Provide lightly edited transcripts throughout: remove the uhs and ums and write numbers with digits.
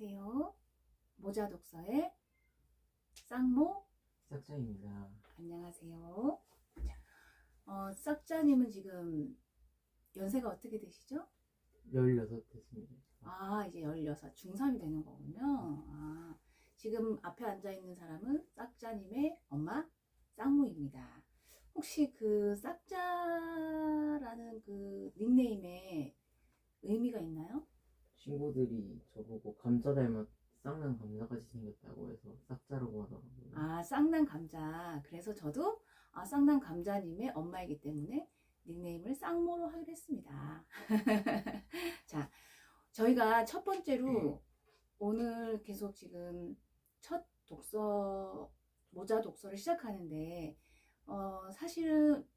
안녕하세요. 모자독서의 쌍모 싹자입니다. 안녕하세요. 싹자님은 지금 연세가 어떻게 되시죠? 16 됐습니다. 이제 16, 중3이 되는 거군요. 지금 앞에 앉아있는 사람은 싹자님의 엄마 쌍모입니다. 혹시 그 싹자라는 그 닉네임에 의미가 있나요? 친구들이 저보고 감자 닮아 쌍난 감자같이 생겼다고 해서 싹자라고 하더라고요. 쌍난 감자. 그래서 저도 쌍난 감자님의 엄마이기 때문에 닉네임을 쌍모로 하기로 했습니다. 자, 저희가 첫 번째로 오늘 계속 지금 첫 독서, 모자 독서를 시작하는데, 사실은,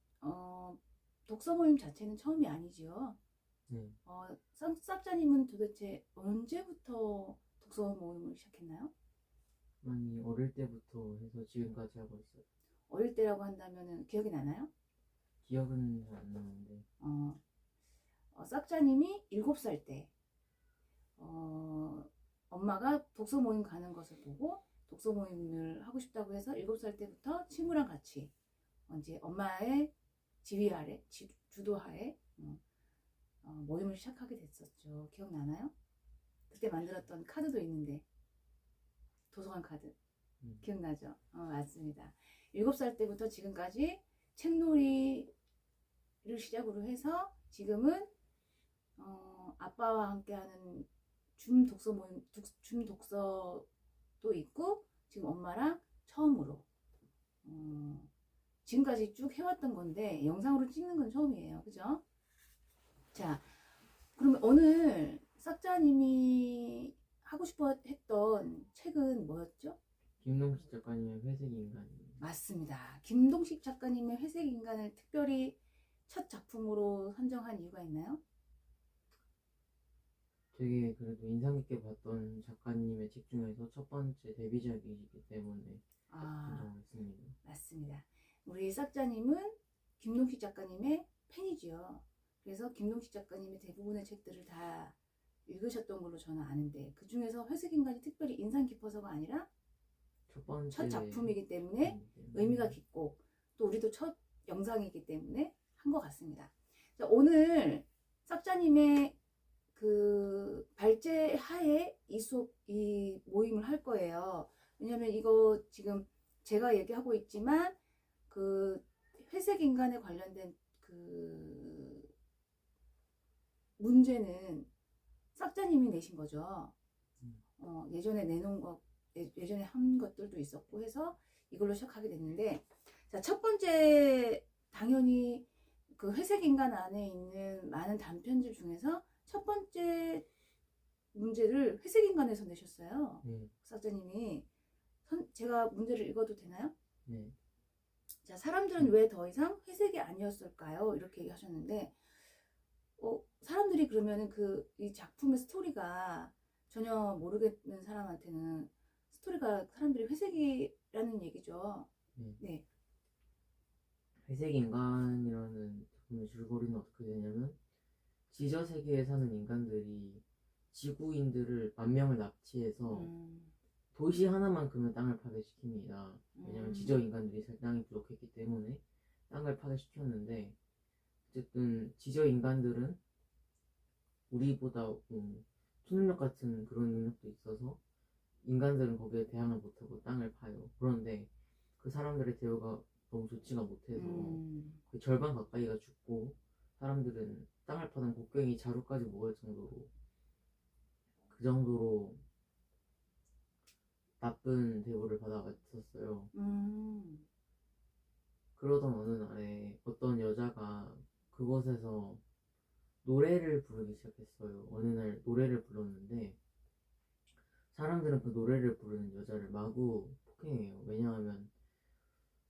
독서 모임 자체는 처음이 아니지요. 네. 쌉자님은 도대체 언제부터 독서 모임을 시작했나요? 많이 어릴 때부터 해서 지금까지 하고 있어요. 어릴 때라고 한다면 기억이 나나요? 기억은 잘 안 나는데 싹자님이 7살 때 엄마가 독서 모임 가는 것을 보고 독서 모임을 하고 싶다고 해서 7살 때부터 친구랑 같이 이제 엄마의 지휘 아래, 주도하에 모임을 시작하게 됐었죠. 기억나나요? 그때 만들었던 카드도 있는데, 도서관 카드. 기억나죠? 맞습니다. 7살 때부터 지금까지 책놀이를 시작으로 해서 지금은 아빠와 함께하는 줌 독서 모임, 줌 독서도 있고 지금 엄마랑 처음으로 지금까지 쭉 해왔던 건데 영상으로 찍는 건 처음이에요. 그죠? 자, 그러면 오늘 싹자님이 하고 싶어 했던 책은 뭐였죠? 김동식 작가님의 회색인간입니다. 맞습니다. 김동식 작가님의 회색인간을 특별히 첫 작품으로 선정한 이유가 있나요? 되게 그래도 인상 깊게 봤던 작가님의 책 중에서 첫 번째 데뷔작이기 때문에 선정했습니다. 맞습니다. 우리 싹자님은 김동식 작가님의 팬이지요. 그래서 김동식 작가님의 대부분의 책들을 다 읽으셨던 걸로 저는 아는데 그 중에서 회색인간이 특별히 인상 깊어서가 아니라 첫 작품이기 때문에 의미가 깊고 또 우리도 첫 영상이기 때문에 한 것 같습니다. 자, 오늘 싹자님의 그 발제 하에 이 모임을 할 거예요. 왜냐면 이거 지금 제가 얘기하고 있지만 그 회색인간에 관련된 그 문제는 싹자님이 내신 거죠. 예전에 내놓은 거, 예전에 한 것들도 있었고 해서 이걸로 시작하게 됐는데, 자, 첫 번째, 당연히 그 회색인간 안에 있는 많은 단편집 중에서 첫 번째 문제를 회색인간에서 내셨어요. 싹자님이. 제가 문제를 읽어도 되나요? 네. 자, 사람들은 왜 더 이상 회색이 아니었을까요? 이렇게 얘기하셨는데, 사람들이 그러면은 이 작품의 스토리가 전혀 모르겠는 사람한테는 스토리가 사람들이 회색이라는 얘기죠. 네. 회색인간이라는 작품의 줄거리는 어떻게 되냐면 지저 세계에 사는 인간들이 지구인들을 만 명을 납치해서 도시 하나만큼은 땅을 파괴시킵니다. 왜냐면 지저 인간들이 살 땅이 부족했기 때문에 땅을 파괴시켰는데 어쨌든 지저 인간들은 우리보다 초능력 같은 그런 능력도 있어서 인간들은 거기에 대항을 못하고 땅을 파요. 그런데 그 사람들의 대우가 너무 좋지가 못해서 그 절반 가까이가 죽고 사람들은 땅을 파는 곡괭이 자루까지 먹을 정도로 그 정도로 나쁜 대우를 받아왔었어요. 그러던 어느 날에 어떤 여자가 그곳에서 노래를 부르기 시작했어요. 어느 날 노래를 불렀는데 사람들은 그 노래를 부르는 여자를 마구 폭행해요. 왜냐하면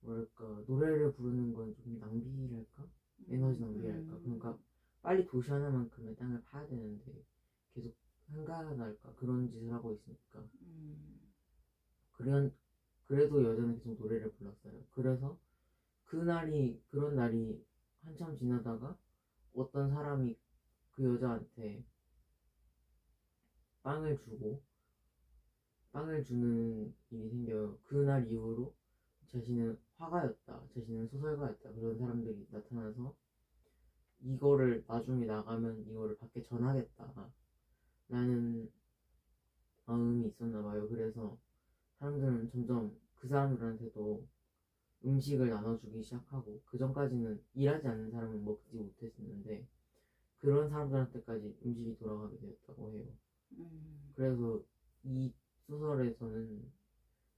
뭐랄까 노래를 부르는 건 좀 낭비랄까? 에너지 낭비랄까? 그러니까 빨리 도시 하나만큼의 땅을 파야 되는데 계속 한가할까? 그런 짓을 하고 있으니까 그래도 여자는 계속 노래를 불렀어요. 그래서 그런 날이 한참 지나다가 어떤 사람이 그 여자한테 빵을 주고 빵을 주는 일이 생겨요. 그날 이후로 자신은 화가였다, 자신은 소설가였다 그런 사람들이 나타나서 이거를 나중에 나가면 이거를 밖에 전하겠다 라는 마음이 있었나 봐요. 그래서 사람들은 점점 그 사람들한테도 음식을 나눠주기 시작하고, 그 전까지는 일하지 않는 사람은 먹지 못했었는데 그런 사람들한테까지 음식이 돌아가게 되었다고 해요. 그래서 이 소설에서는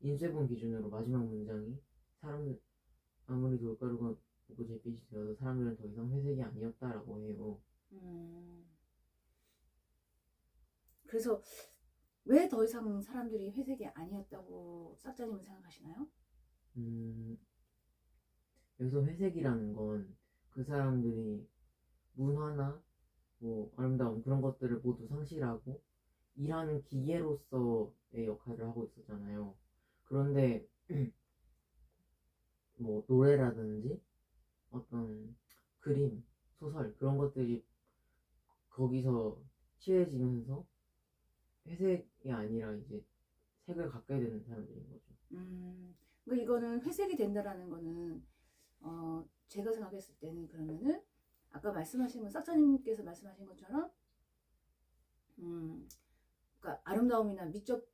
인쇄본 기준으로 마지막 문장이 사람들 아무리 돌가루가 묻고 잿빛이 되어도 사람들은 더 이상 회색이 아니었다라고 해요. 그래서 왜 더 이상 사람들이 회색이 아니었다고 싹자님은 생각하시나요? 여기서 회색이라는 건 그 사람들이 문화나 뭐 아름다움 그런 것들을 모두 상실하고 일하는 기계로서의 역할을 하고 있었잖아요. 그런데 뭐 노래라든지 어떤 그림, 소설 그런 것들이 거기서 취해지면서 회색이 아니라 이제 색을 갖게 되는 사람들인 거죠. 그러니까 이거는 회색이 된다라는 거는 제가 생각했을 때는 그러면은 아까 말씀하신 건 싹자님께서 말씀하신 것처럼 그러니까 아름다움이나 미적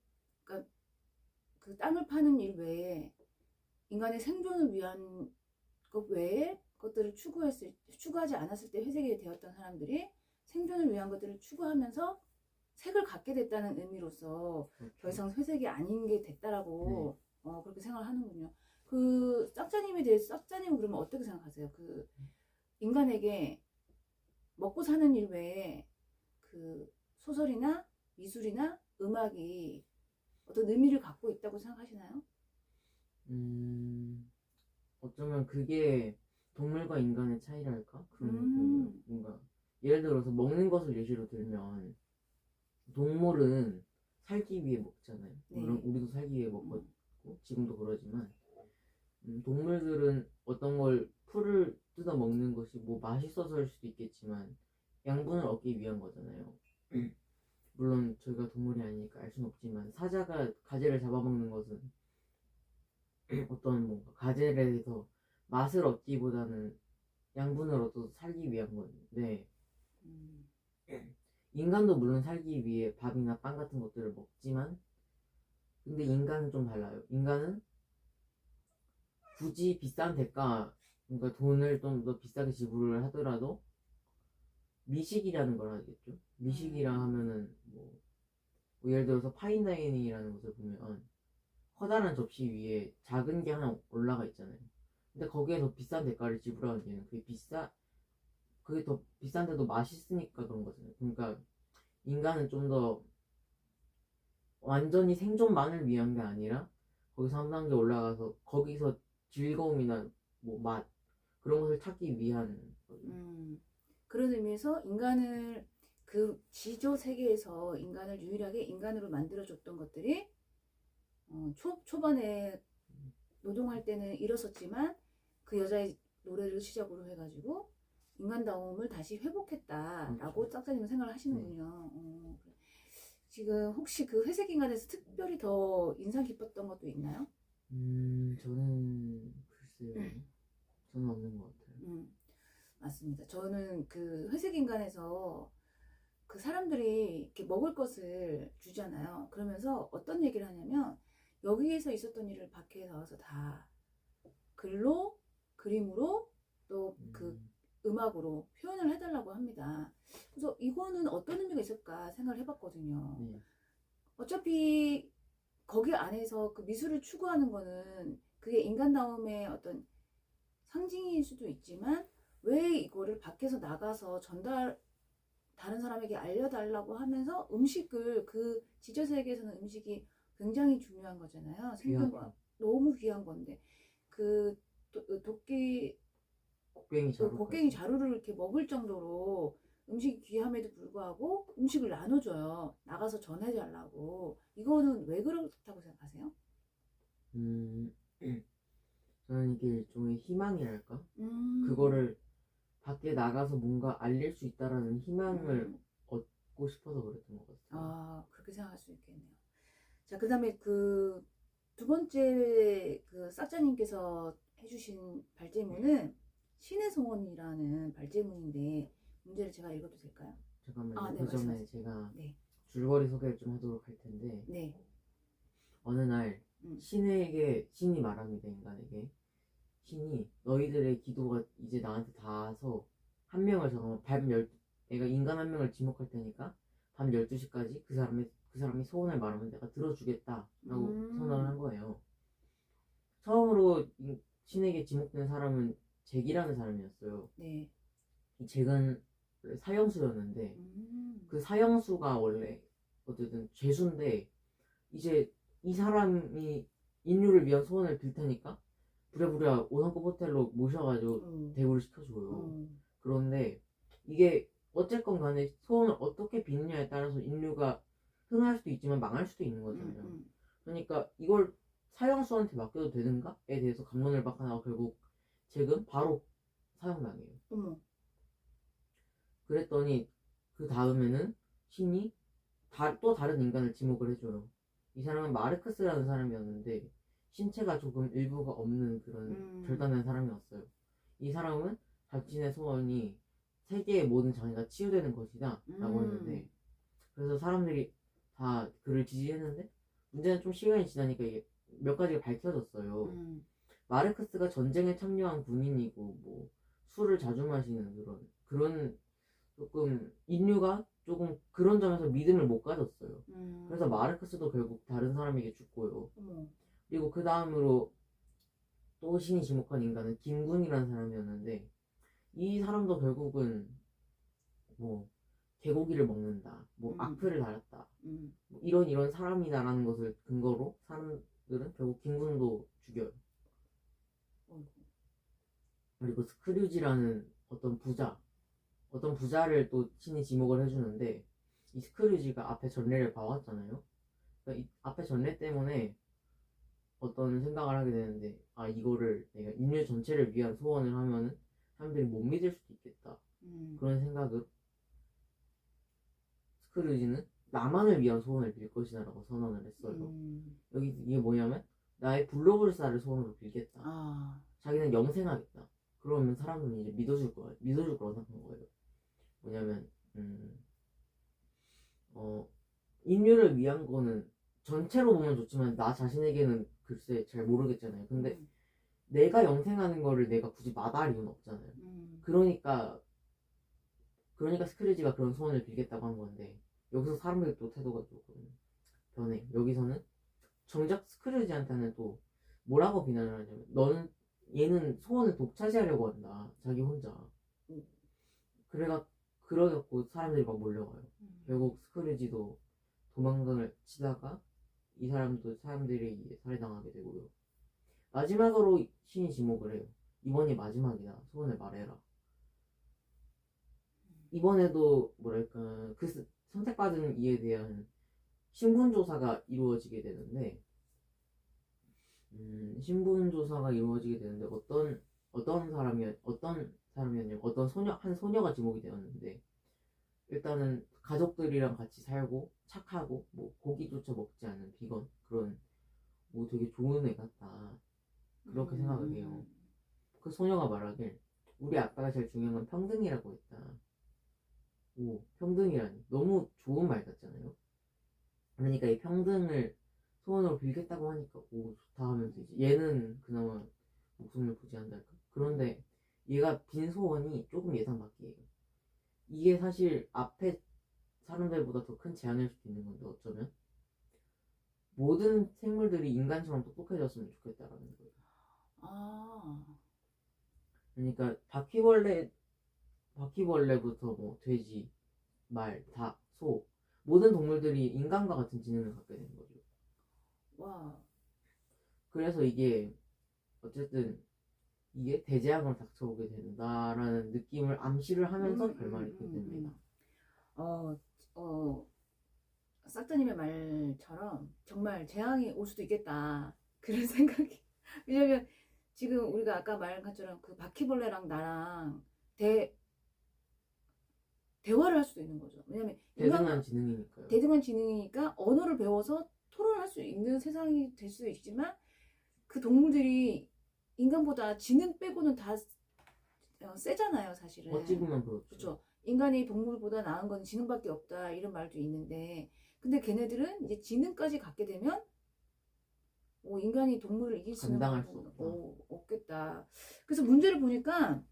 그러니까 그 땅을 파는 일 외에 인간의 생존을 위한 것 외에 것들을 추구하지 않았을 때 회색이 되었던 사람들이 생존을 위한 것들을 추구하면서 색을 갖게 됐다는 의미로서 더 이상 회색이 아닌 게 됐다라고 그렇게 생각을 하는군요. 그 싹자님에 대해서 싹자님은 그러면 어떻게 생각하세요? 그 인간에게 먹고 사는 일 외에 그 소설이나 미술이나 음악이 어떤 의미를 갖고 있다고 생각하시나요? 어쩌면 그게 동물과 인간의 차이랄까? 그런 뭔가 예를 들어서 먹는 것을 예시로 들면 동물은 살기 위해 먹잖아요. 물론 우리도 살기 위해 먹고 지금도 그러지만 동물들은 어떤 걸 풀을 뜯어 먹는 것이 뭐 맛있어서일 수도 있겠지만 양분을 얻기 위한 거잖아요. 물론 저희가 동물이 아니니까 알 수는 없지만 사자가 가재를 잡아먹는 것은 어떤 뭔가 가재에서 맛을 얻기보다는 양분을 얻어서 살기 위한 건데 인간도 물론 살기 위해 밥이나 빵 같은 것들을 먹지만 근데 인간은 좀 달라요. 인간은 굳이 비싼 대가 그러니까 돈을 좀 더 비싸게 지불을 하더라도 미식이라는 걸 하겠죠. 미식이라 하면은 뭐 예를 들어서 파인다이닝이라는 것을 보면 커다란 접시 위에 작은 게 하나 올라가 있잖아요. 근데 거기에 더 비싼 대가를 지불하는 데는 그게 더 비싼데도 맛있으니까 그런 거잖아요. 그러니까 인간은 좀 더 완전히 생존만을 위한 게 아니라 거기서 한 단계 올라가서 거기서 즐거움이나 뭐 맛 그런 것을 찾기 위한 거죠. 그런 의미에서 인간을 그 지조 세계에서 인간을 유일하게 인간으로 만들어줬던 것들이 초반에 노동할 때는 잃었었지만 그 여자의 노래를 시작으로 해가지고 인간다움을 다시 회복했다라고 짝짝이는 생각을 하시는군요. 지금 혹시 그 회색 인간에서 특별히 더 인상 깊었던 것도 있나요? 저는 글쎄요. 저는 없는 것 같아요. 맞습니다. 저는 그 회색 인간에서 그 사람들이 이렇게 먹을 것을 주잖아요. 그러면서 어떤 얘기를 하냐면 여기에서 있었던 일을 밖에 나와서 다 글로, 그림으로 또 그 음악으로 표현을 해달라고 합니다. 그래서 이거는 어떤 의미가 있을까 생각을 해봤거든요. 어차피 거기 안에서 그 미술을 추구하는 거는 그게 인간다움의 어떤 상징일 수도 있지만 왜 이거를 밖에서 나가서 다른 사람에게 알려달라고 하면서 음식을 그 지저세계에서는 음식이 굉장히 중요한 거잖아요. 생존과 너무 귀한 건데 그 곡괭이 자루를 이렇게 먹을 정도로 음식이 귀함에도 불구하고 음식을 나눠줘요. 나가서 전해달라고. 이거는 왜 그렇다고 생각하세요? 저는 이게 일종의 희망이랄까? 그거를 밖에 나가서 뭔가 알릴 수 있다라는 희망을 얻고 싶어서 그랬던 것 같아요. 그렇게 생각할 수 있겠네요. 자, 그다음에 그 두 번째 그 싹자님께서 해주신 발제문은 신의 소원이라는 발제문인데 문제를 제가 읽어도 될까요? 잠깐만요. 아, 네, 그 전에 말씀하세요. 제가 네, 줄거리 소개를 좀 하도록 할 텐데 네, 어느 날 음. 신이 말합니다. 인간에게 신이 너희들의 기도가 이제 나한테 닿아서 한 명을 정하면 내가 인간 한 명을 지목할 테니까 밤 12시까지 그 사람이 소원을 말하면 내가 들어주겠다라고 선언을 한 거예요. 처음으로 신에게 지목된 사람은 잭이라는 사람이었어요. 네, 이 잭은 원래 사형수였는데 그 사형수가 원래 어쨌든 죄수인데 이제 이 사람이 인류를 위한 소원을 빌 테니까 부랴부랴 5성급 호텔로 모셔가지고 대우를 시켜줘요. 그런데 이게 어쨌건 간에 소원을 어떻게 비느냐에 따라서 인류가 흥할 수도 있지만 망할 수도 있는 거잖아요. 그러니까 이걸 사형수한테 맡겨도 되는가에 대해서 갑론을박하다가 결국 잭은 바로 사형당해요. 그랬더니 그 다음에는 신이 또 다른 인간을 지목을 해줘요. 이 사람은 마르크스라는 사람이었는데 신체가 조금 일부가 없는 그런 별단한 사람이었어요. 이 사람은 자신의 소원이 세계의 모든 장애가 치유되는 것이다 라고 했는데 그래서 사람들이 다 그를 지지했는데 문제는 좀 시간이 지나니까 이게 몇 가지가 밝혀졌어요. 마르크스가 전쟁에 참여한 군인이고 뭐 술을 자주 마시는 그런 조금 인류가 조금 그런 점에서 믿음을 못 가졌어요. 그래서 마르크스도 결국 다른 사람에게 죽고요. 그리고 그 다음으로 또 신이 지목한 인간은 김군이라는 사람이었는데 이 사람도 결국은 뭐 개고기를 먹는다, 뭐 악플을 달았다, 뭐 이런 사람이다라는 것을 근거로 사람들은 결국 김군도 죽여요. 그리고 스크류지라는 어떤 부자를 또 신이 지목을 해주는데 이 스크류지가 앞에 전례를 봐왔잖아요. 그러니까 이 앞에 전례 때문에 어떤 생각을 하게 되는데 이거를 내가 인류 전체를 위한 소원을 하면은 사람들이 못 믿을 수도 있겠다. 그런 생각으로 스크루지는 나만을 위한 소원을 빌 것이다 라고 선언을 했어요. 여기 이게 뭐냐면 나의 불로불사를 소원으로 빌겠다. 자기는 영생하겠다. 그러면 사람들은 이제 믿어줄 거라고 생각한 거예요. 뭐냐면 인류를 위한 거는 전체로 보면 좋지만 나 자신에게는 글쎄 잘 모르겠잖아요. 근데 내가 영생하는 거를 내가 굳이 마다할 이유는 없잖아요. 그러니까 스크루지가 그런 소원을 빌겠다고 한 건데 여기서 사람들의 또 태도가 조금 변해. 여기서는 정작 스크루지한테는 또 뭐라고 비난을 하냐면 얘는 소원을 독차지하려고 한다. 자기 혼자. 그래갖고 사람들이 막 몰려가요. 결국 스크루지도 도망을 치다가 이 사람도 사람들이 살해당하게 되고요. 마지막으로 신이 지목을 해요. 이번이 마지막이다. 소원을 말해라. 이번에도 뭐랄까 그 선택받은 이에 대한 신분조사가 이루어지게 되는데 어떤 사람이었냐면 한 소녀가 지목이 되었는데 일단은 가족들이랑 같이 살고 착하고 뭐 고기조차 먹지 않는 비건 그런 뭐 되게 좋은 애 같다 그렇게 생각을 해요. 그 소녀가 말하길 우리 아빠가 제일 중요한 건 평등이라고 했다. 오, 평등이라니 너무 좋은 말 같잖아요. 그러니까 이 평등을 소원으로 빌겠다고 하니까 오 좋다 하면서 이제 얘는 그나마 목숨을 부지한달까. 그런데 얘가 빈 소원이 조금 예상 밖이에요. 이게 사실 앞에 사람들보다 더 큰 재앙일 수도 있는 건데 어쩌면 모든 생물들이 인간처럼 똑똑해졌으면 좋겠다라는 거예요. 그러니까 바퀴벌레부터 뭐 돼지, 말, 닭, 소 모든 동물들이 인간과 같은 지능을 갖게 되는 거죠. 와. 그래서 이게 어쨌든 이게 대재앙으로 닥쳐오게 된다라는 느낌을 암시를 하면서 결말이 끝납니다. 싹다님의 말처럼 정말 재앙이 올 수도 있겠다 그런 생각이. 왜냐면 지금 우리가 아까 말한 것처럼 그 바퀴벌레랑 나랑 대화를 할 수도 있는 거죠. 왜냐면 대등한 지능이니까요. 대등한 지능이니까 언어를 배워서 토론할 수 있는 세상이 될 수 있지만 그 동물들이 인간보다 지능 빼고는 다 세잖아요, 사실은. 어찌 보면 그렇죠. 그렇죠. 인간이 동물보다 나은 건 지능밖에 없다 이런 말도 있는데, 근데 걔네들은 이제 지능까지 갖게 되면 인간이 동물을 이길 수는 감당할 수 없다. 없겠다. 그래서 문제를 보니까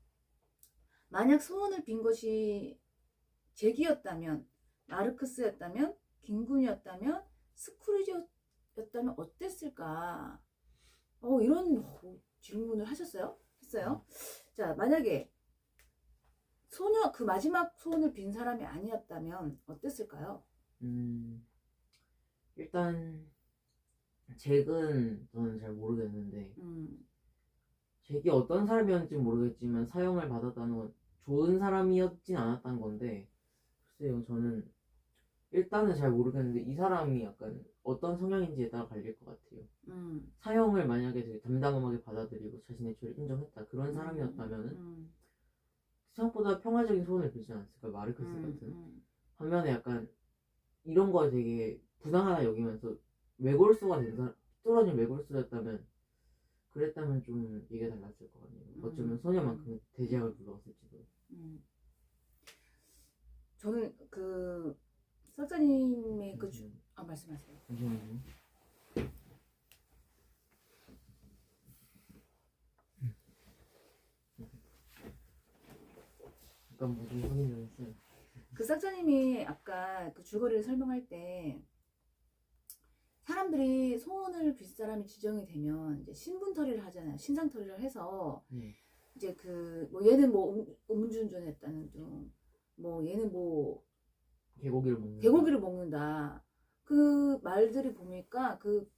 만약 소원을 빈 것이 잭이었다면, 마르크스였다면, 김군이었다면, 스크루지였다면 어땠을까? 이런 질문을 했어요. 자, 만약에 그 마지막 소원을 빈 사람이 아니었다면 어땠을까요? 일단 잭은 저는 잘 모르겠는데 잭이 어떤 사람이었는지 모르겠지만 사형을 받았다는 건 좋은 사람이었진 않았다는 건데, 글쎄요, 저는 일단은 잘 모르겠는데 이 사람이 약간 어떤 성향인지에 따라 갈릴 것 같아요. 사형을 만약에 되게 담담하게 받아들이고 자신의 죄를 인정했다, 그런 사람이었다면은 생각보다 평화적인 소원을 빌지 않았을까, 마르크스 같은. 반면에 약간 이런 거에 되게 부당하다 여기면서 외골수가 된 사람, 뚫어진 외골수였다면, 그랬다면 좀 얘기가 달랐을 것 같네요. 어쩌면 소녀만큼 대지약을 불러왔을지도. 저는 그 석자님의 말씀하세요. 잠시만요. 잠깐 무슨 확인 좀 했어요. 그 싹자님이 아까 그 줄거리를 설명할 때 사람들이 소원을 빌 사람이 지정이 되면 이제 신분털이를 하잖아요. 신상털이를 해서 이제 얘는 음주운전했다는 둥, 얘는 개고기를 먹는다. 그 말들이 보니까 그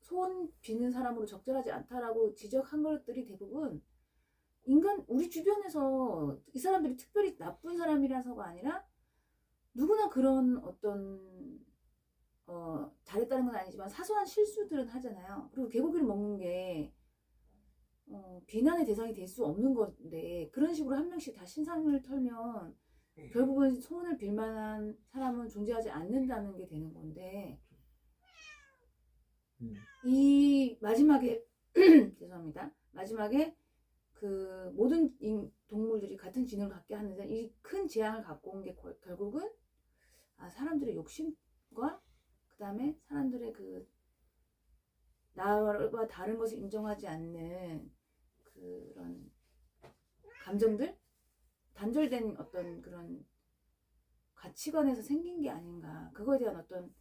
소원 비는 사람으로 적절하지 않다라고 지적한 것들이 대부분 우리 주변에서 이 사람들이 특별히 나쁜 사람이라서가 아니라 누구나 그런 어떤 잘했다는 건 아니지만 사소한 실수들은 하잖아요. 그리고 개고기를 먹는 게 비난의 대상이 될 수 없는 건데, 그런 식으로 한 명씩 다 신상을 털면 결국은 소원을 빌 만한 사람은 존재하지 않는다는 게 되는 건데, 이 마지막에 죄송합니다. 마지막에 그 모든 동물들이 같은 지능을 갖게 하는데 이 큰 재앙을 갖고 온 게 결국은 사람들의 욕심과 그 다음에 사람들의 그 나와 다른 것을 인정하지 않는 그런 감정들, 단절된 어떤 그런 가치관에서 생긴 게 아닌가. 그거에 대한 어떤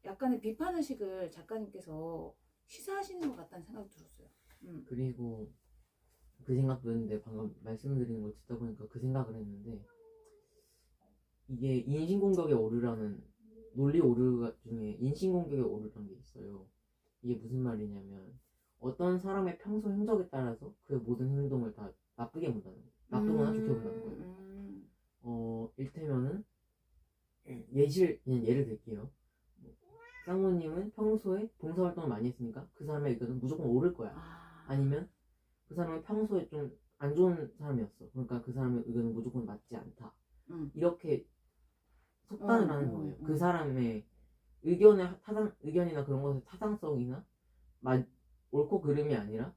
약간의 비판의식을 작가님께서 시사하시는 것 같다는 생각이 들었어요. 그리고 그 생각도 했는데, 방금 말씀드리는 걸 듣다 보니까 그 생각을 했는데, 이게 인신공격의 오류라는 논리 오류 중에 인신공격의 오류라는 게 있어요. 이게 무슨 말이냐면, 어떤 사람의 평소 행적에 따라서 그의 모든 행동을 다 나쁘게 본다는 거예요. 나쁘거나 좋게 본다는 거예요. 일테면은 그냥 예를 들게요. 쌍모님은 평소에 봉사활동을 많이 했으니까 그 사람의 의견은 무조건 옳을 거야. 아니면 그 사람은 평소에 좀 안 좋은 사람이었어. 그러니까 그 사람의 의견은 무조건 맞지 않다. 이렇게 속단을 하는 거예요. 그 사람의 의견이나 그런 것의 타당성이나 옳고 그름이 아니라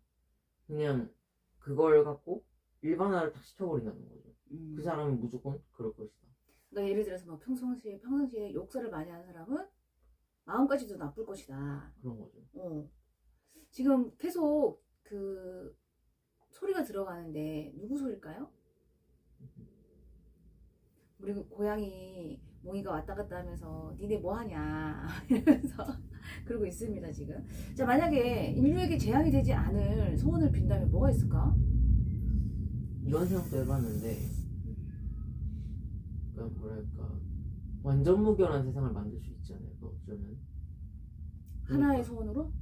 그냥 그걸 갖고 일반화를 딱 시켜버린다는 거죠. 그 사람은 무조건 그럴 것이다. 그러니까 예를 들어서 평상시에 욕설을 많이 하는 사람은 마음까지도 나쁠 것이다. 그런 거죠. 지금 계속 그 소리가 들어가는데 누구 소리일까요? 우리 고양이 몽이가 왔다 갔다 하면서 니네 뭐하냐 이러면서 그러고 있습니다 지금. 자, 만약에 인류에게 재앙이 되지 않을 소원을 빈다면 뭐가 있을까? 이런 생각도 해봤는데, 그러니까 뭐랄까, 완전 무결한 세상을 만들 수 있잖아요. 어쩌면 하나의 소원으로?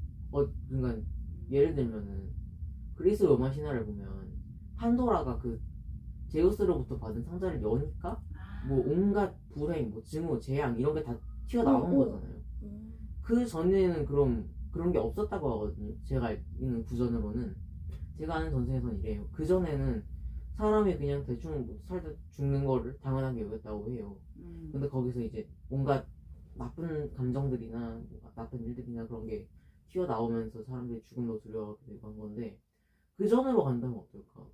그러니까 예를 들면은 그리스 로마 신화를 보면 판도라가 그 제우스로부터 받은 상자를 여니까 온갖 불행, 증오, 재앙 이런 게 다 튀어나오는 거잖아요. 그 전에는 그런 게 없었다고 하거든요. 제가 있는 구전으로는, 제가 아는 전생에서는 이래요. 그 전에는 사람이 그냥 대충 살다 죽는 거를 당연하게 여겼다고 해요. 근데 거기서 이제 온갖 나쁜 감정들이나 뭐 나쁜 일들이나 그런 게 튀어나오면서 사람들이 죽음으로 들려가게 되고 한 건데, 그 전으로 간다면 어떨까?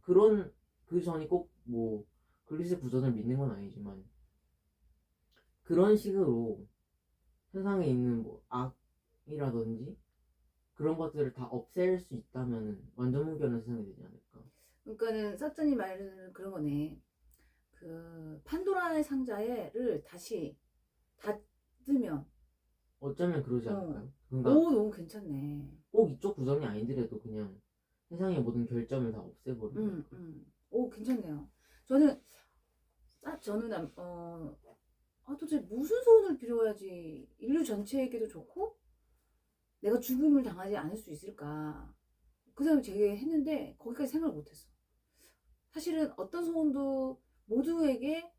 그 전이 꼭 뭐 그리스 구전을 믿는 건 아니지만, 그런 식으로 세상에 있는 뭐 악이라든지 그런 것들을 다 없앨 수 있다면 완전 무결한 세상이 되지 않을까? 그러니까는 삭자님 말은 그런 거네. 그 판도라의 상자를 다시 닫으면 어쩌면 그러지 어. 않을까요? 그러니까 오 너무 괜찮네. 꼭 이쪽 구정이 아니더라도 그냥 세상의 모든 결점을 다 없애버리는 거. 오 괜찮네요. 저는 도대체 무슨 소원을 빌어야지 인류 전체에게도 좋고 내가 죽음을 당하지 않을 수 있을까? 그 생각을 되게 했는데 거기까지 생각을 못했어. 사실은 어떤 소원도 모두에게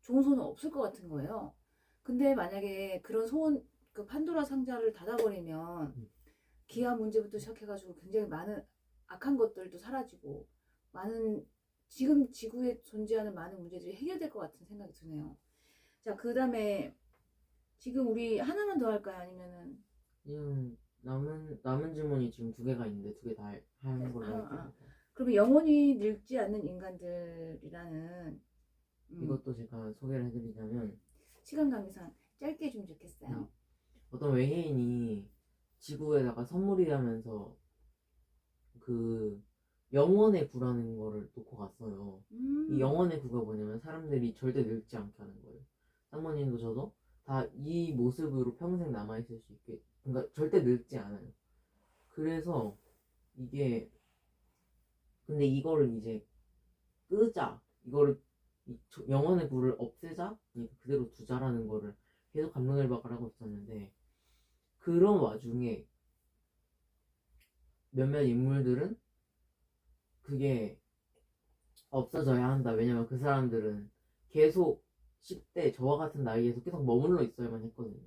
좋은 소원은 없을 것 같은 거예요. 근데 만약에 그런 소원, 그 판도라 상자를 닫아버리면 기아 문제부터 시작해가지고 굉장히 많은 악한 것들도 사라지고 많은 지금 지구에 존재하는 많은 문제들이 해결될 것 같은 생각이 드네요. 자, 그 다음에 지금 우리 하나만 더 할까요? 아니면은 그냥 남은 질문이 지금 2개가 있는데 2개 다 하는 걸로 할게요. 그러면 영원히 늙지 않는 인간들이라는 이것도 제가 소개를 해드리자면, 시간 관계상 짧게 좀 좋겠어요. 어떤 외계인이 지구에다가 선물이라면서 그 영원의 구라는 거를 놓고 갔어요. 이 영원의 구가 뭐냐면 사람들이 절대 늙지 않게 하는 거예요. 쌍모님도 저도 다 이 모습으로 평생 남아있을 수 있게, 그러니까 절대 늙지 않아요. 그래서 이게, 근데 이거를 이제 끄자, 이거를 영원의 구를 없애자, 그러니까 그대로 두자라는 거를 계속 감론을박을 하고 있었는데, 그런 와중에 몇몇 인물들은 그게 없어져야 한다. 왜냐면 그 사람들은 계속 10대, 저와 같은 나이에서 계속 머물러 있어야만 했거든요.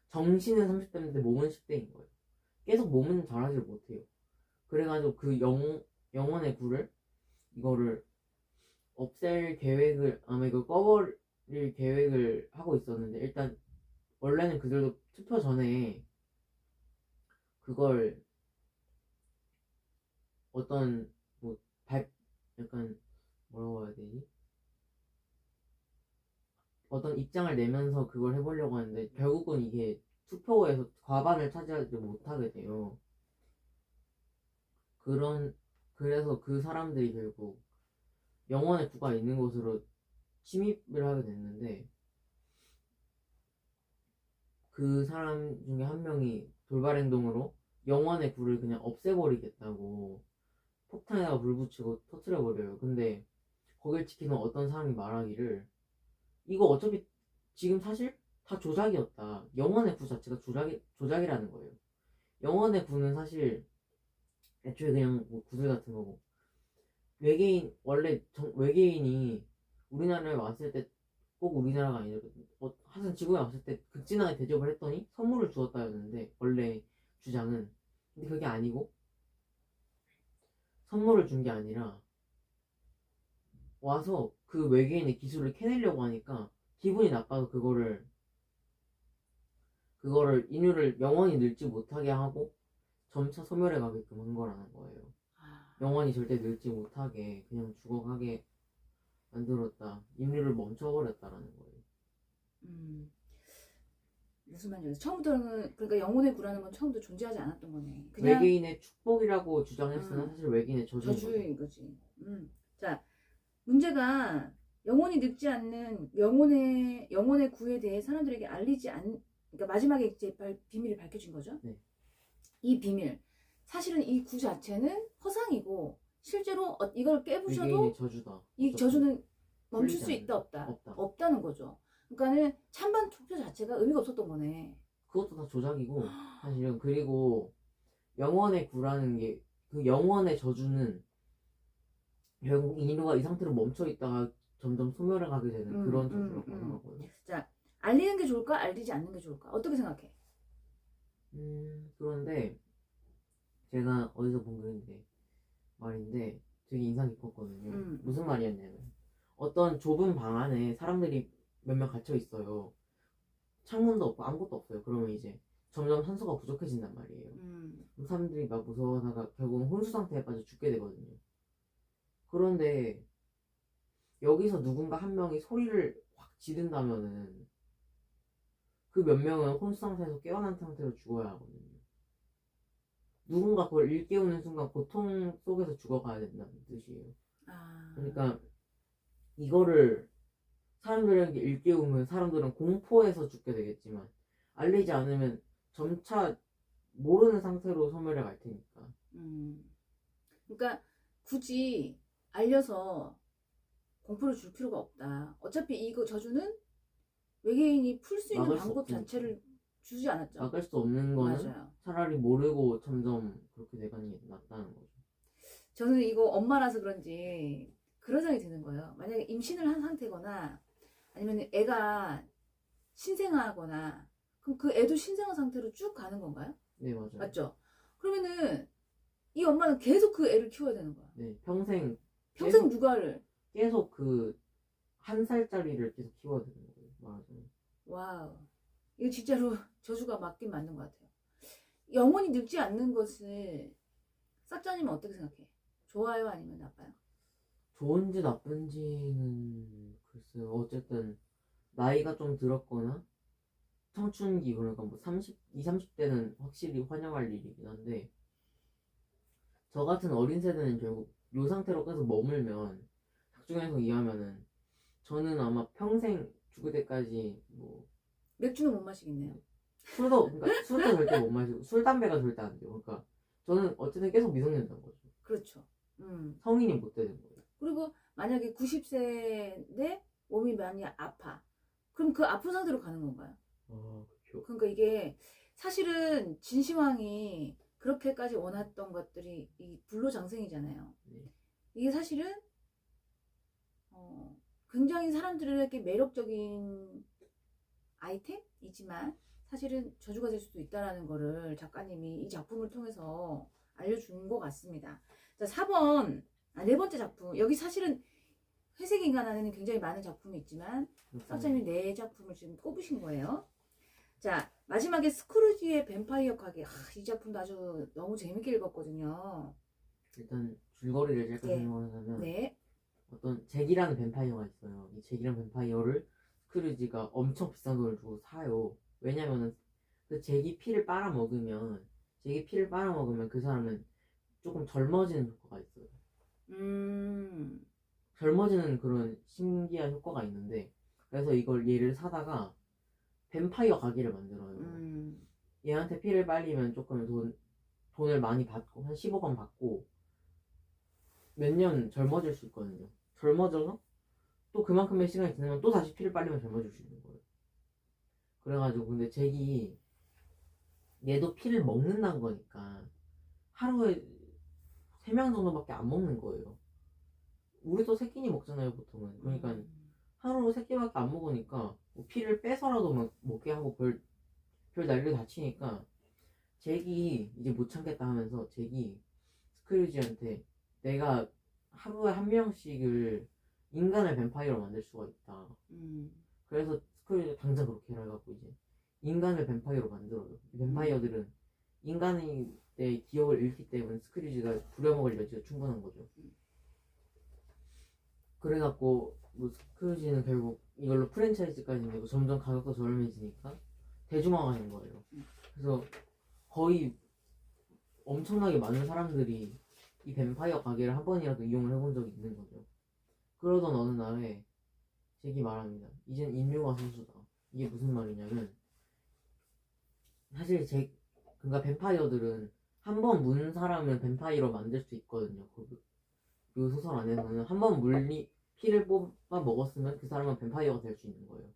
정신은 30대인데 몸은 10대인 거예요. 계속 몸은 잘하지 못해요. 그래가지고 그 영혼의 굴을, 이거를 없앨 계획을, 아마 이걸 꺼버릴 계획을 하고 있었는데, 일단 원래는 그들도 투표 전에 그걸 어떤 뭐 약간 뭐라고 해야 되지? 어떤 입장을 내면서 그걸 해보려고 하는데 결국은 이게 투표에서 과반을 차지하지 못하게 돼요. 그래서 그 사람들이 결국 영원의 구가 있는 곳으로 침입을 하게 됐는데, 그 사람 중에 한 명이 돌발 행동으로 영원의 구를 그냥 없애버리겠다고 폭탄에다가 불 붙이고 터트려버려요. 근데 거길 지키는 어떤 사람이 말하기를, 이거 어차피 지금 사실 다 조작이었다. 영원의 구 자체가 조작이라는 거예요. 영원의 구는 사실 애초에 그냥 뭐 구슬 같은 거고, 외계인이 우리나라에 왔을 때, 꼭 우리나라가 아니더라도 하여튼 지구에 왔을 때 극진하게 대접을 했더니 선물을 주었다였는데, 원래 주장은. 근데 그게 아니고, 선물을 준 게 아니라 와서 그 외계인의 기술을 캐내려고 하니까 기분이 나빠서 그거를 인류를 영원히 늙지 못하게 하고 점차 소멸해 가게끔 한 거라는 거예요. 영원히 절대 늙지 못하게 그냥 죽어가게 만들었다. 인류를 멈춰버렸다라는 거예요. 무슨 말인지 처음부터는, 그러니까 영혼의 구라는 건 처음부터 존재하지 않았던 거네. 그냥 외계인의 축복이라고 주장했으나 사실 외계인의 저주인 거지. 자, 문제가 영혼이 늙지 않는 영혼의 구에 대해 사람들에게 그러니까 마지막에 이제 비밀을 밝혀준 거죠. 네. 이 비밀, 사실은 이 구 자체는 허상이고 실제로 이걸 깨부셔도 외계인의 저주다. 이 저주는 멈출 수 풀리지 있다 없다. 없다. 없다는 거죠. 그러니까는 찬반 투표 자체가 의미가 없었던 거네. 그것도 다 조작이고 사실은. 그리고 영원의 구라는 게, 그 영원의 저주는 결국 인류가 이 상태로 멈춰 있다가 점점 소멸해 가게 되는 그런 저주라고 하더라고요. 자, 알리는 게 좋을까? 알리지 않는 게 좋을까? 어떻게 생각해? 그런데 제가 어디서 본 글인데 말인데 되게 인상 깊었거든요. 무슨 말이었냐면, 어떤 좁은 방 안에 사람들이 몇 명 갇혀 있어요. 창문도 없고 아무것도 없어요. 그러면 이제 점점 산소가 부족해진단 말이에요. 그럼 사람들이 막 무서워하다가 결국은 혼수 상태에 빠져 죽게 되거든요. 그런데 여기서 누군가 한 명이 소리를 확 지른다면은 그 몇 명은 혼수 상태에서 깨어난 상태로 죽어야 하거든요. 누군가 그걸 일깨우는 순간 고통 속에서 죽어가야 된다는 뜻이에요. 그러니까 이거를 사람들에게 일깨우면 사람들은 공포에서 죽게 되겠지만 알리지 않으면 점차 모르는 상태로 소멸해 갈 테니까. 그러니까 굳이 알려서 공포를 줄 필요가 없다. 어차피 이거 저주는 외계인이 풀 수 있는 막을 수 방법 없으니까. 자체를 주지 않았죠. 막을 수 없는 거는 맞아요. 차라리 모르고 점점 그렇게 돼가는 게 낫다는 거죠. 저는 이거 엄마라서 그런지 그런 생각이 드는 거예요. 만약에 임신을 한 상태거나 아니면 애가 신생아거나 그럼 그 애도 신생아 상태로 쭉 가는 건가요? 네, 맞아요. 맞죠? 그러면은 이 엄마는 계속 그 애를 키워야 되는 거야. 네, 평생 평생 육아를. 계속 그 한 살짜리를 계속 키워야 되는 거예요. 말하자면. 와우. 이거 진짜로 저주가 맞긴 맞는 것 같아요. 영원히 늙지 않는 것을 싹자님은 어떻게 생각해? 좋아요 아니면 나빠요? 좋은지 나쁜지는 글쎄요. 어쨌든 나이가 좀 들었거나 청춘기 그러니까 뭐 20, 30대는 확실히 환영할 일이긴 한데 저 같은 어린 세대는 결국 요 상태로 계속 머물면 작중에서 이해하면은 저는 아마 평생 죽을 때까지 뭐 맥주는 못 마시겠네요. 그러니까 술도 절대 못 마시고 술 담배가 절대 안 돼요. 그러니까 저는 어쨌든 계속 미성년자인 거죠. 그렇죠. 성인이 못 되는 거예요. 그리고 만약에 90세인데 몸이 많이 아파. 그럼 그 아픈 상태로 가는 건가요? 그렇죠. 그러니까 이게 사실은 진시황이 그렇게까지 원했던 것들이 이 불로장생이잖아요. 네. 이게 사실은 굉장히 사람들에게 매력적인 아이템이지만 사실은 저주가 될 수도 있다는 거를 작가님이 이 작품을 통해서 알려준 것 같습니다. 자, 4번, 네 번째 작품. 여기 사실은 회색 인간 안에는 굉장히 많은 작품이 있지만 싹자님이 4작품을 지금 꼽으신 거예요. 자, 마지막에 스크루지의 뱀파이어 가게. 이 작품도 아주 너무 재밌게 읽었거든요. 일단 줄거리를 짧게 네. 설명하자면 네. 어떤 잭이라는 뱀파이어가 있어요. 이 잭이라는 뱀파이어를 스크루지가 엄청 비싼 돈을 주고 사요. 왜냐면은 그 잭이 피를 빨아먹으면 그 사람은 조금 젊어지는 효과가 있어요. 젊어지는 그런 신기한 효과가 있는데 그래서 이걸 얘를 사다가 뱀파이어 가게를 만들어요. 얘한테 피를 빨리면 조금 돈을 많이 받고 한 15억 원 받고 몇 년 젊어질 수 있거든요. 젊어져서 또 그만큼의 시간이 지나면 또 다시 피를 빨리면 젊어질 수 있는 거예요. 그래가지고 근데 잭이 얘도 피를 먹는다는 거니까 하루에 3명 정도밖에 안 먹는 거예요. 우리도 3끼니 먹잖아요 보통은. 그러니까 하루 3끼밖에 안 먹으니까 뭐 피를 빼서라도 먹게 하고 별 난리 다 치니까 잭이 이제 못 참겠다 하면서 잭이 스크루지한테 내가 하루에 한 명씩을 인간을 뱀파이어로 만들 수가 있다. 그래서 스크루지가 당장 그렇게 해가지고 이제 인간을 뱀파이어로 만들어요. 뱀파이어들은 인간의 기억을 잃기 때문에 스크루지가 부려먹을 여지가 충분한 거죠. 그래갖고 뭐 스크루지는 결국 이걸로 프랜차이즈까지 되고 점점 가격도 저렴해지니까 대중화가 된 거예요. 그래서 거의 엄청나게 많은 사람들이 이 뱀파이어 가게를 한 번이라도 이용을 해본 적이 있는 거죠. 그러던 어느 날에 잭이 말합니다. 이젠 인류가 소수다. 이게 무슨 말이냐면 사실 그러니까 뱀파이어들은 한 번 문 사람을 뱀파이어로 만들 수 있거든요. 그 소설 안에서는 한 번 피를 뽑아 먹었으면 그 사람은 뱀파이어가 될 수 있는 거예요.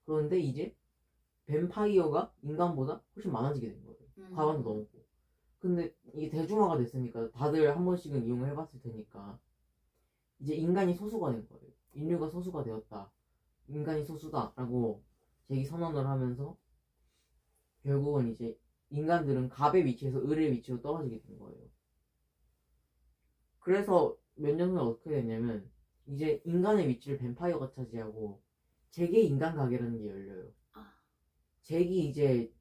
그런데 이제 뱀파이어가 인간보다 훨씬 많아지게 된 거예요. 과반도 넘었고. 근데 이게 대중화가 됐으니까 다들 한 번씩은 이용을 해봤을 테니까 이제 인간이 소수가 된 거예요. 인류가 소수가 되었다. 인간이 소수다라고 잭이 선언을 하면서 결국은 이제 인간들은 갑의 위치에서 을의 위치로 떨어지게 된 거예요. 그래서 몇 년 후에 어떻게 됐냐면 이제 인간의 위치를 뱀파이어가 차지하고 잭의 인간 가게라는 게 열려요. 잭이 이제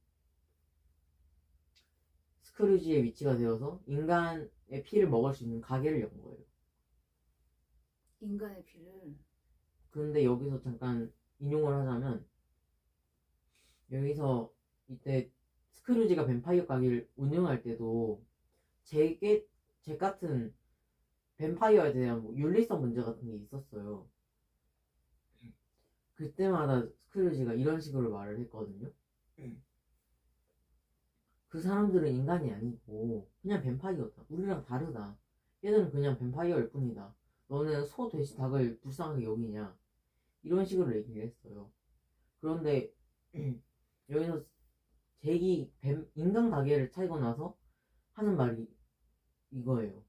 스크루지의 위치가 되어서 인간의 피를 먹을 수 있는 가게를 연 거예요. 인간의 피를. 그런데 여기서 잠깐 인용을 하자면, 여기서 이때 스크루지가 뱀파이어 가게를 운영할 때도 잭 같은 뱀파이어에 대한 뭐 윤리성 문제 같은 게 있었어요. 그때마다 스크루지가 이런 식으로 말을 했거든요. 그 사람들은 인간이 아니고 그냥 뱀파이어다. 우리랑 다르다. 얘들은 그냥 뱀파이어일 뿐이다. 너는 소, 돼지, 닭을 불쌍하게 여기냐. 이런 식으로 얘기를 했어요. 그런데 여기서 잭이 인간 가게를 차리고 나서 하는 말이 이거예요.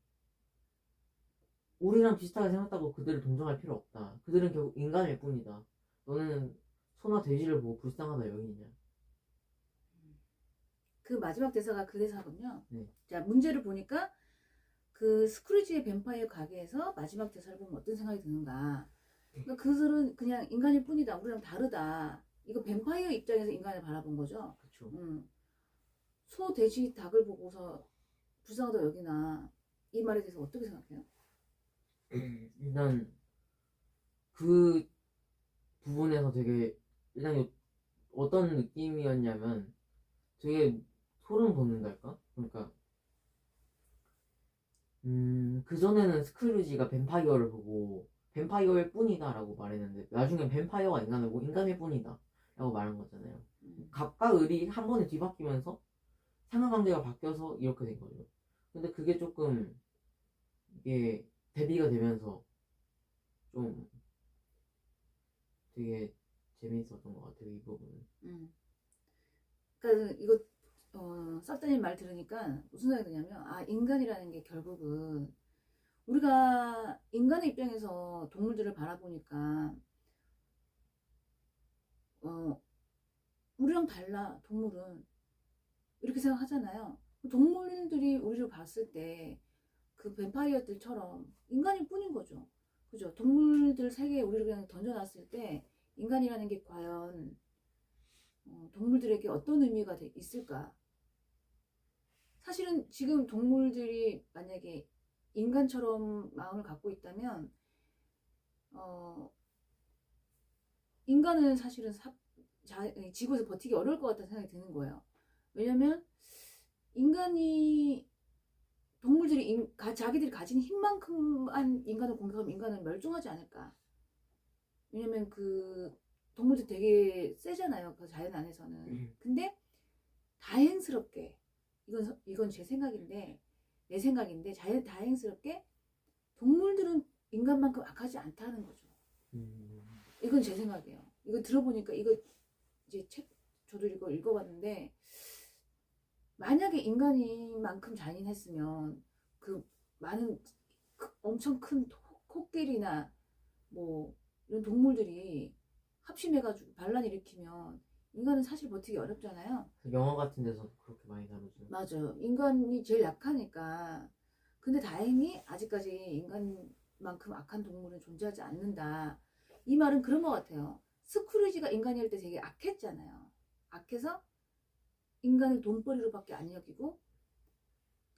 우리랑 비슷하게 생각하고 그들을 동정할 필요 없다. 그들은 결국 인간일 뿐이다. 너는 소나 돼지를 보고 불쌍하다 여기냐. 그 마지막 대사가 그 대사군요. 네. 자, 문제를 보니까 그 스크루지의 뱀파이어 가게에서 마지막 대사를 보면 어떤 생각이 드는가. 그러니까 그들은 그냥 인간일 뿐이다. 우리랑 다르다. 이거 뱀파이어 입장에서 인간을 바라본 거죠. 그렇죠. 소, 돼지, 닭을 보고서 불쌍하다 여기나. 이 말에 대해서 어떻게 생각해요? 일단 그 부분에서 되게 일단 어떤 느낌이었냐면 되게 소름 돋는달까? 그러니까 그전에는 스크루지가 뱀파이어를 보고 뱀파이어일 뿐이다 라고 말했는데 나중엔 뱀파이어가 인간을 보고 인간일 뿐이다 라고 말한 거잖아요. 갑과 을이 한 번에 뒤바뀌면서 상하관계가 바뀌어서 이렇게 된 거죠. 근데 그게 조금 이게 대비가 되면서 좀 되게 재미있었던 것 같아요, 이 부분은. 그러니까 이거 싹다님 말 들으니까 무슨 생각이 드냐면, 아, 인간이라는 게 결국은 우리가 인간의 입장에서 동물들을 바라보니까 우리랑 달라. 동물은 이렇게 생각하잖아요. 동물들이 우리를 봤을 때 그 뱀파이어들처럼 인간일 뿐인 거죠. 그죠? 동물들 세계에 우리를 그냥 던져놨을 때 인간이라는 게 과연 동물들에게 어떤 의미가 있을까? 사실은 지금 동물들이 만약에 인간처럼 마음을 갖고 있다면 인간은 사실은 지구에서 버티기 어려울 것 같다는 생각이 드는 거예요. 왜냐면 인간이 동물들이 자기들이 가진 힘만큼만 인간을 공격하면 인간은 멸종하지 않을까. 왜냐면 그 동물들 되게 세잖아요. 그 자연 안에서는. 근데 다행스럽게 이건 제 생각인데 내 생각인데 다행스럽게 동물들은 인간만큼 악하지 않다는 거죠. 이건 제 생각이에요. 이거 들어보니까 이거 이제 저도 이거 읽어봤는데 만약에 인간이만큼 잔인했으면 그 많은 엄청 큰 코끼리나 뭐 이런 동물들이 합심해가지고 반란 일으키면 인간은 사실 버티기 어렵잖아요. 영화 같은 데서 그렇게 많이 다루죠. 맞아요. 인간이 제일 약하니까. 근데 다행히 아직까지 인간만큼 악한 동물은 존재하지 않는다. 이 말은 그런 것 같아요. 스크루지가 인간일 때 되게 악했잖아요. 악해서 인간을 돈벌이로밖에 안 여기고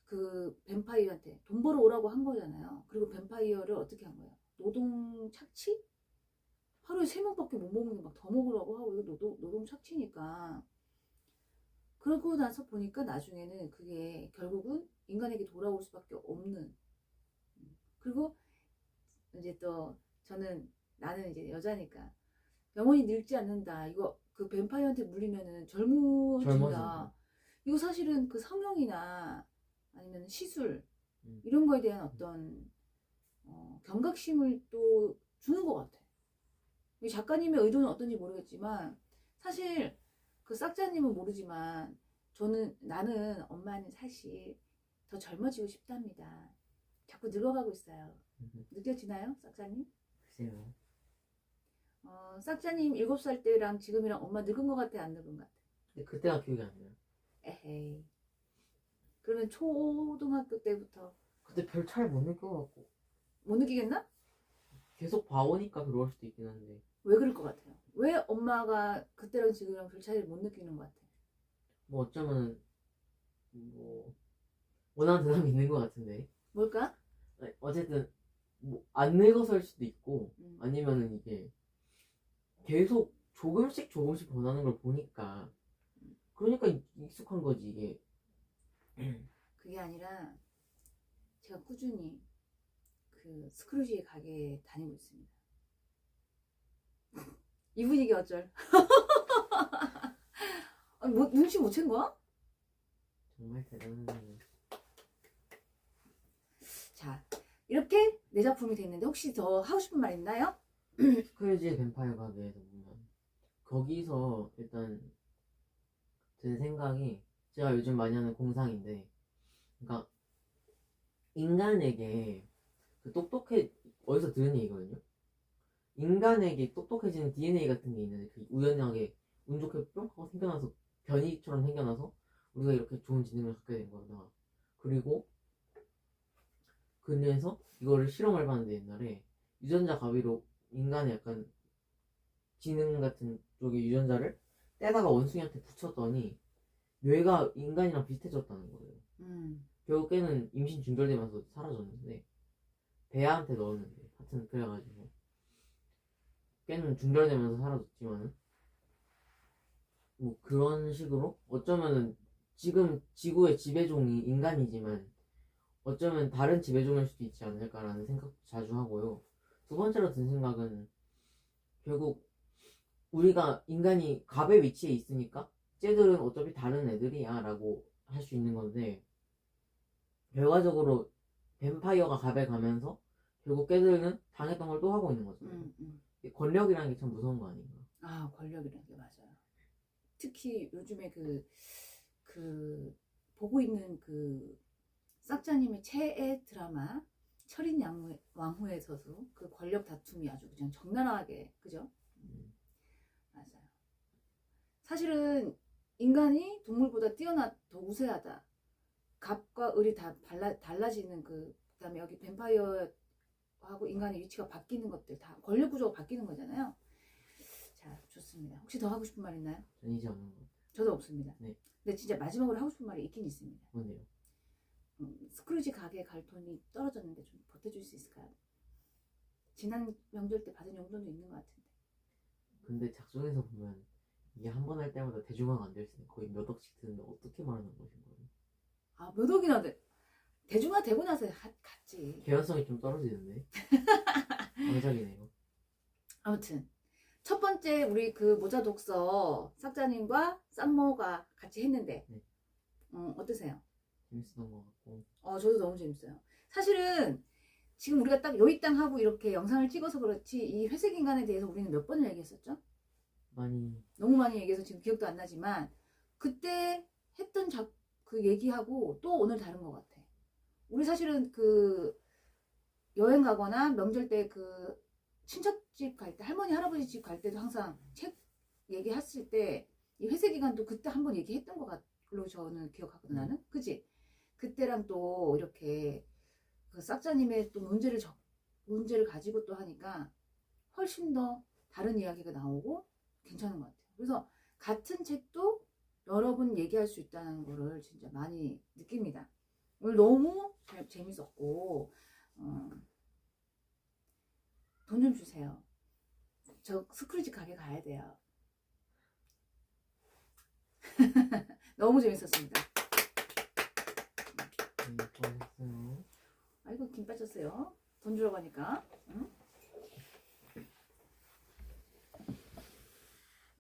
그 뱀파이어한테 돈 벌어 오라고 한 거잖아요. 그리고 뱀파이어를 어떻게 한 거예요? 노동 착취? 하루에 3명밖에 못 먹는 게 막 더 먹으라고 하고 이거 노동 착취니까. 그러고 나서 보니까 나중에는 그게 결국은 인간에게 돌아올 수밖에 없는. 그리고 이제 또 나는 이제 여자니까 영원히 늙지 않는다. 이거 그 뱀파이어한테 물리면은 젊어진다. 이거 사실은 그 성형이나 아니면 시술 이런 거에 대한 어떤 경각심을 또 주는 것 같아. 이 작가님의 의도는 어떤지 모르겠지만 사실 그 싹자님은 모르지만 나는 엄마는 사실 더 젊어지고 싶답니다. 자꾸 늙어가고 있어요. 느껴지나요, 싹자님? 글쎄요. 싹자님 7살 때랑 지금이랑 엄마 늙은 것 같아, 안 늙은 것 같아? 근데 그때가 기억이 안 나요. 에헤이. 그러면 초등학교 때부터 그때 별 차이 못 느껴갖고. 못 느끼겠나? 계속 봐오니까 그럴 수도 있긴 한데 왜 그럴 것 같아요? 왜 엄마가 그때랑 지금이랑 별 차이를 못 느끼는 것 같아? 뭐 어쩌면 뭐 원하는 대답이 있는 것 같은데 뭘까? 어쨌든 뭐 안 늙어서일 수도 있고 음. 아니면은 이게 계속 조금씩 조금씩 변하는 걸 보니까 그러니까 익숙한 거지 이게. 그게 아니라 제가 꾸준히 그 스크루지 가게에 다니고 있습니다. 이 분위기 어쩔? 아니, 뭐 눈치 못 챈 거야? 정말 대단하네. 자, 이렇게 내 작품이 됐는데 혹시 더 하고 싶은 말 있나요? 스크래지의 뱀파이어 가게에서 보면 거기서 일단 든 생각이 제가 요즘 많이 하는 공상인데 그러니까 인간에게 그 어디서 들은 얘기거든요. 인간에게 똑똑해지는 DNA 같은 게 있는데 그 우연하게 운 좋게 뿅 하고 생겨나서 변이처럼 생겨나서 우리가 이렇게 좋은 지능을 갖게 된 거다. 그리고 그래서 이거를 실험을 해봤는데 옛날에 유전자 가위로 인간의 약간 지능 같은 쪽의 유전자를 떼다가 원숭이한테 붙였더니 뇌가 인간이랑 비슷해졌다는 거예요. 결국 걔는 임신 중절되면서 사라졌는데 배아한테 넣었는데 하여튼 그래가지고 걔는 중절되면서 사라졌지만은 뭐 그런 식으로 어쩌면은 지금 지구의 지배종이 인간이지만 어쩌면 다른 지배종일 수도 있지 않을까라는 생각도 자주 하고요. 두 번째로 든 생각은 결국 우리가 인간이 갑의 위치에 있으니까 쟤들은 어차피 다른 애들이야 라고 할 수 있는 건데 결과적으로 뱀파이어가 갑에 가면서 결국 걔들은 당했던 걸 또 하고 있는 거잖아요. 권력이라는 게 참 무서운 거 아닌가. 아, 권력이라는 게 맞아요. 특히 요즘에 그 보고 있는 그 싹자님의 최애 드라마 철인 왕후에서도 그 권력 다툼이 아주 그냥 적나라하게, 그죠? 맞아요. 사실은 인간이 동물보다 더 우세하다. 갑과 을이 다 달라지는 그다음에 여기 뱀파이어하고 인간의 위치가 바뀌는 것들 다 권력 구조가 바뀌는 거잖아요. 자, 좋습니다. 혹시 더 하고 싶은 말 있나요? 전 이제 없는 것 같아요. 저도 없습니다. 네. 근데 진짜 마지막으로 하고 싶은 말이 있긴 있습니다. 뭔데요? 스크루지 가게 갈 돈이 떨어졌는데 좀 보태줄 수 있을까요? 지난 명절 때 받은 용돈도 있는 것 같은데. 근데 작중에서 보면 이게 한 번 할 때마다 대중화가 안 될 수 있는 거의 몇 억씩 드는데 어떻게 말하는 것인 거예요? 아, 몇 억이나 돼. 대중화 되고 나서 갔지. 개연성이 좀 떨어지는데. 왕작이네요. 아무튼 첫 번째 우리 그 모자 독서 싹자님과 쌈모가 같이 했는데 네. 어떠세요? 재밌었던 것 같고. 저도 너무 재밌어요. 사실은 지금 우리가 딱 요이땅 하고 이렇게 영상을 찍어서 그렇지 이 회색 인간에 대해서 우리는 몇 번을 얘기했었죠? 너무 많이 얘기해서 지금 기억도 안 나지만 그때 했던 그 얘기하고 또 오늘 다른 것 같아. 우리 사실은 그 여행 가거나 명절 때 그 친척집 갈 때 할머니 할아버지 집 갈 때도 항상 책 얘기했을 때 이 회색 기간도 그때 한번 얘기했던 것 같로 저는 기억하거든. 나는 그지? 그때랑 또 이렇게 그 싹자님의 또 문제를 가지고 또 하니까 훨씬 더 다른 이야기가 나오고 괜찮은 것 같아요. 그래서 같은 책도 여러 번 얘기할 수 있다는 거를 진짜 많이 느낍니다. 오늘 너무 재밌었고 돈 좀 주세요. 저 스크루지 가게 가야 돼요. 너무 재밌었습니다. 수고하셨어요. 아이고 김 빠졌어요. 돈 주러 가니까. 응?